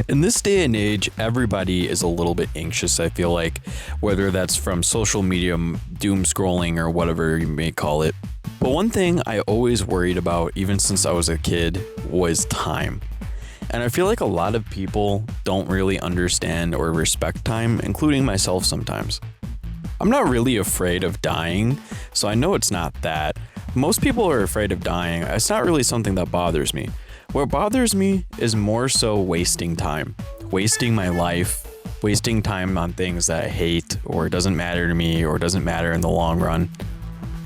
In this day and age, everybody is a little bit anxious, I feel like, whether that's from social media doom scrolling or whatever you may call it. But one thing I always worried about, even since I was a kid, was time. And I feel like a lot of people don't really understand or respect time, including myself sometimes. I'm not really afraid of dying, so I know it's not that. Most people are afraid of dying. It's not really something that bothers me. What bothers me is more so wasting time, wasting my life, wasting time on things that I hate or doesn't matter to me or doesn't matter in the long run.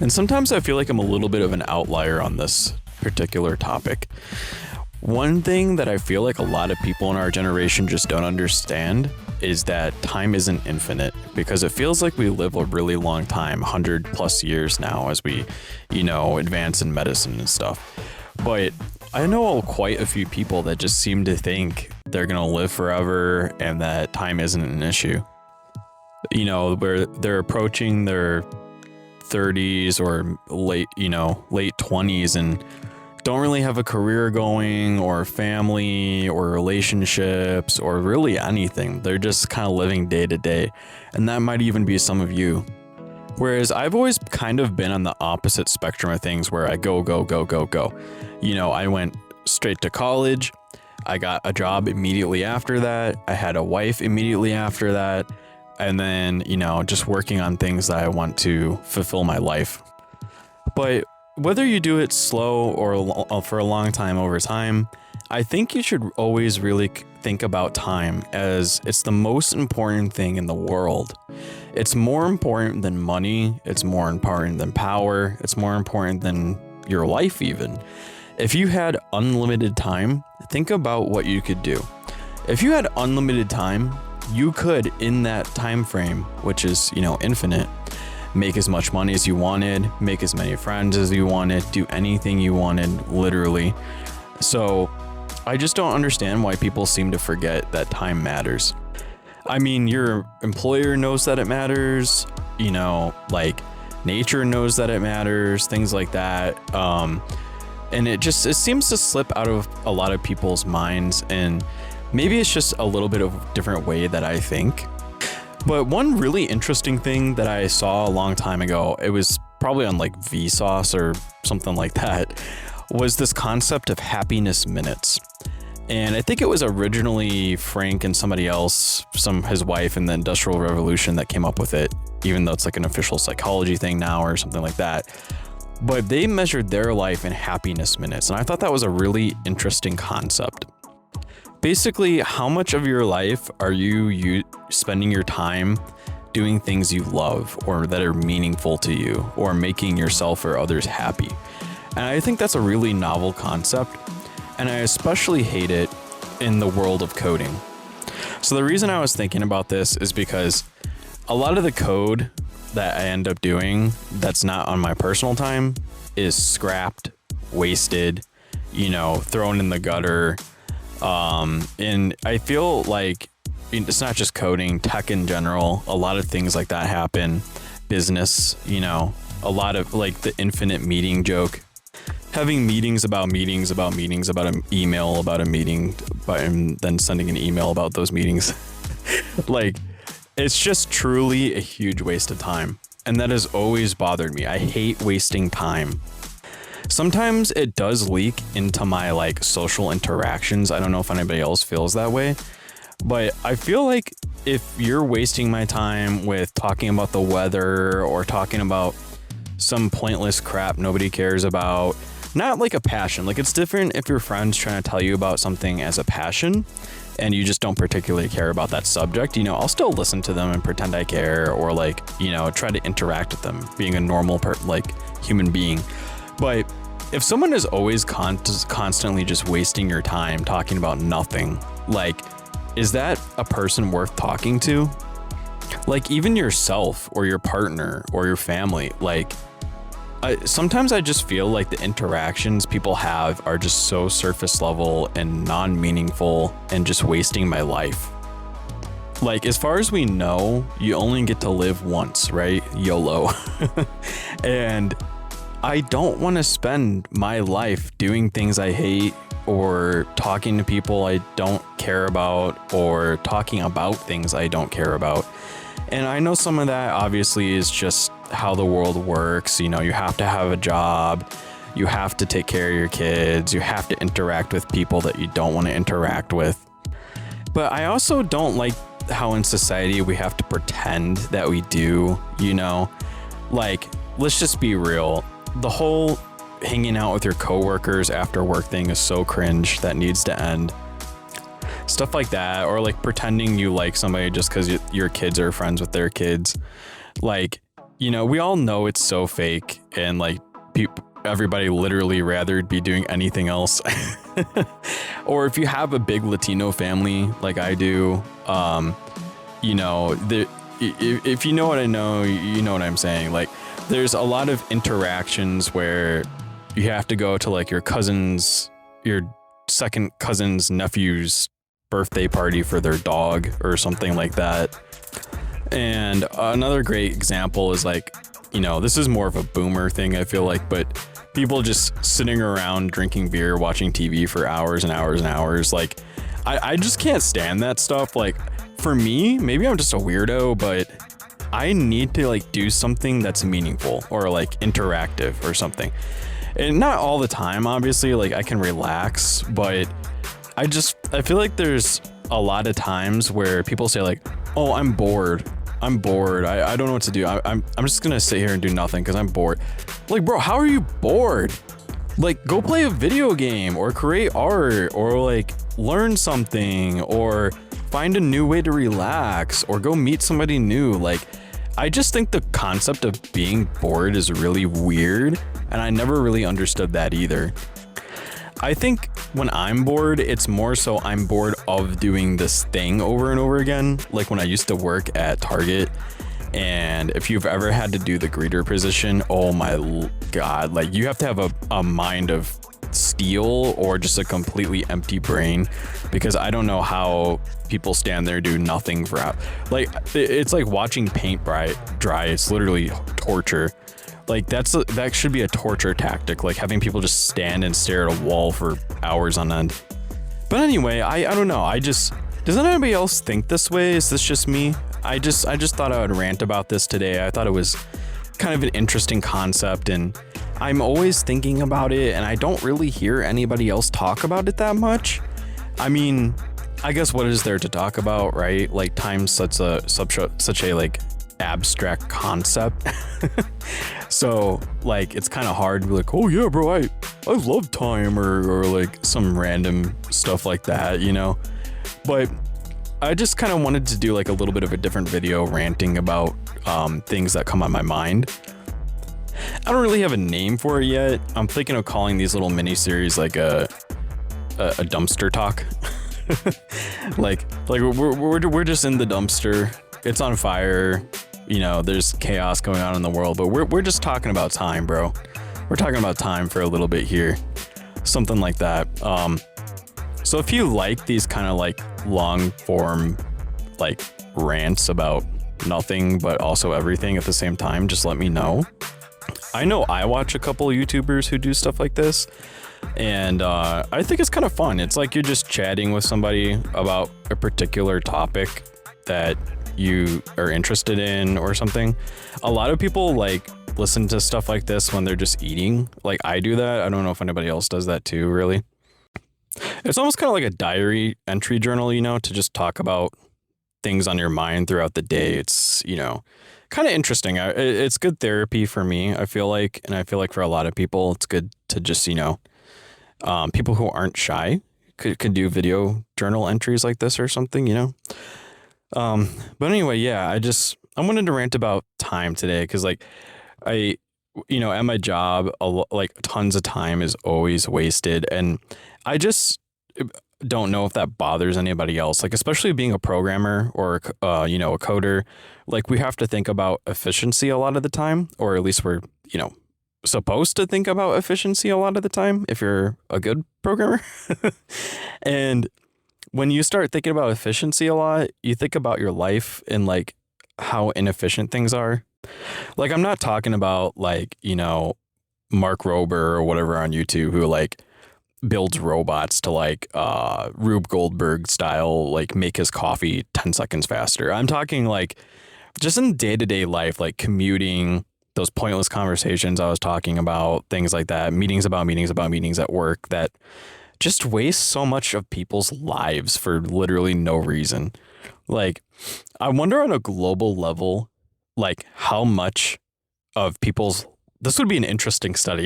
And sometimes I feel like I'm a little bit of an outlier on this particular topic. One thing that I feel like a lot of people in our generation just don't understand is that time isn't infinite, because it feels like we live a really long time, 100 plus years now as we, advance in medicine and stuff. But I know quite a few people that just seem to think they're going to live forever and that time isn't an issue. Where they're approaching their 30s or late 20s and don't really have a career going or family or relationships or really anything. They're just kind of living day to day. And that might even be some of you. Whereas I've always kind of been on the opposite spectrum of things where I go. I went straight to college. I got a job immediately after that. I had a wife immediately after that. And then, just working on things that I want to fulfill my life. But whether you do it slow or for a long time over time, I think you should always really think about time as it's the most important thing in the world. It's more important than money. It's more important than power. It's more important than your life even. If you had unlimited time, think about what you could do. If you had unlimited time, you could, in that time frame, which is, infinite, make as much money as you wanted, make as many friends as you wanted, do anything you wanted, literally. So I just don't understand why people seem to forget that time matters. I mean, your employer knows that it matters, nature knows that it matters, things like that. And it seems to slip out of a lot of people's minds, and maybe it's just a little bit of a different way that I think. But one really interesting thing that I saw a long time ago, it was probably on like Vsauce or something like that, was this concept of happiness minutes. And I think it was originally Frank and somebody else, his wife in the Industrial Revolution, that came up with it, even though it's like an official psychology thing now or something like that. But they measured their life in happiness minutes. And I thought that was a really interesting concept. Basically, how much of your life are you spending your time doing things you love or that are meaningful to you or making yourself or others happy? And I think that's a really novel concept, and I especially hate it in the world of coding. So the reason I was thinking about this is because a lot of the code that I end up doing that's not on my personal time is scrapped, wasted, thrown in the gutter. And I feel like it's not just coding, tech in general, a lot of things like that happen. Business, a lot of like the infinite meeting joke. Having meetings about an email about a meeting, and then sending an email about those meetings. Like, it's just truly a huge waste of time. And that has always bothered me. I hate wasting time. Sometimes it does leak into my social interactions. I don't know if anybody else feels that way, but I feel like if you're wasting my time with talking about the weather or talking about some pointless crap nobody cares about, not like a passion, it's different if your friend's trying to tell you about something as a passion and you just don't particularly care about that subject, I'll still listen to them and pretend I care or try to interact with them being a normal human being. But if someone is always constantly just wasting your time talking about nothing, is that a person worth talking to? Even yourself or your partner or your family, sometimes I just feel like the interactions people have are just so surface level and non-meaningful and just wasting my life. As far as we know, you only get to live once, right? YOLO. And I don't want to spend my life doing things I hate or talking to people I don't care about or talking about things I don't care about. And I know some of that obviously is just how the world works. You know, you have to have a job, you have to take care of your kids, you have to interact with people that you don't want to interact with. But I also don't like how in society we have to pretend that we do, you know? Like, let's just be real. The whole hanging out with your coworkers after work thing is so cringe. That needs to end. Stuff like that, or like pretending you like somebody just because your kids are friends with their kids. Like, you know, we all know it's so fake, and like everybody literally rather be doing anything else. Or if you have a big Latino family like I do, you know, if you know what I know, you know what I'm saying. Like, there's a lot of interactions where you have to go to like your second cousin's nephew's birthday party for their dog or something like that. And another great example is like, you know, this is more of a boomer thing, I feel like, but people just sitting around drinking beer, watching TV for hours and hours and hours. Like, I just can't stand that stuff. Like, for me, maybe I'm just a weirdo, but I need to like do something that's meaningful or like interactive or something. And not all the time, obviously, like I can relax, but I feel like there's a lot of times where people say like, oh, I'm bored. I don't know what to do. I'm just going to sit here and do nothing because I'm bored. Like, bro, how are you bored? Like, go play a video game or create art or like learn something or find a new way to relax or go meet somebody new. Like, I just think the concept of being bored is really weird, and I never really understood that either. I think when I'm bored, it's more so I'm bored of doing this thing over and over again. Like when I used to work at Target, and if you've ever had to do the greeter position, oh my God, like you have to have a mind of steel or just a completely empty brain, because I don't know how people stand there do nothing for like it's like watching paint dry. It's literally torture. Like that should be a torture tactic, like having people just stand and stare at a wall for hours on end. But anyway, I don't know. Does anybody else think this way? Is this just me? I just thought I would rant about this today. I thought it was kind of an interesting concept, and I'm always thinking about it, and I don't really hear anybody else talk about it that much. I mean, I guess what is there to talk about, right? Like, time's such a like abstract concept. So like it's kind of hard to be like, oh yeah, bro, I love time, or like some random stuff like that, you know. But I just kind of wanted to do like a little bit of a different video ranting about things that come on my mind. I don't really have a name for it yet. I'm thinking of calling these little mini series like a dumpster talk. like we're just in the dumpster. It's on fire. You know, there's chaos going on in the world, but we're just talking about time, bro. We're talking about time for a little bit here. Something like that. So if you like these kind of like long form like rants about nothing but also everything at the same time, just let me know. I know I watch a couple of YouTubers who do stuff like this, and I think it's kind of fun. It's like you're just chatting with somebody about a particular topic that you are interested in or something. A lot of people like listen to stuff like this when they're just eating. Like I do that. I don't know if anybody else does that too, really. It's almost kind of like a diary entry journal, you know, to just talk about things on your mind throughout the day. It's, you know, kind of interesting. It's good therapy for me, I feel like. And I feel like for a lot of people, it's good to just, you know, people who aren't shy could do video journal entries like this or something, you know. But anyway, yeah, I wanted to rant about time today, because like you know, at my job, like tons of time is always wasted, and I just don't know if that bothers anybody else. Like, especially being a programmer or you know, a coder, like we have to think about efficiency a lot of the time, or at least we're, you know, supposed to think about efficiency a lot of the time if you're a good programmer. And when you start thinking about efficiency a lot, you think about your life and like how inefficient things are. Like, I'm not talking about like, you know, Mark Rober or whatever on YouTube who like builds robots to like Rube Goldberg style, like make his coffee 10 seconds faster. I'm talking like just in day-to-day life, like commuting, those pointless conversations I was talking about, things like that, meetings about meetings at work that just waste so much of people's lives for literally no reason. Like, I wonder on a global level, like how much of people's, this would be an interesting study.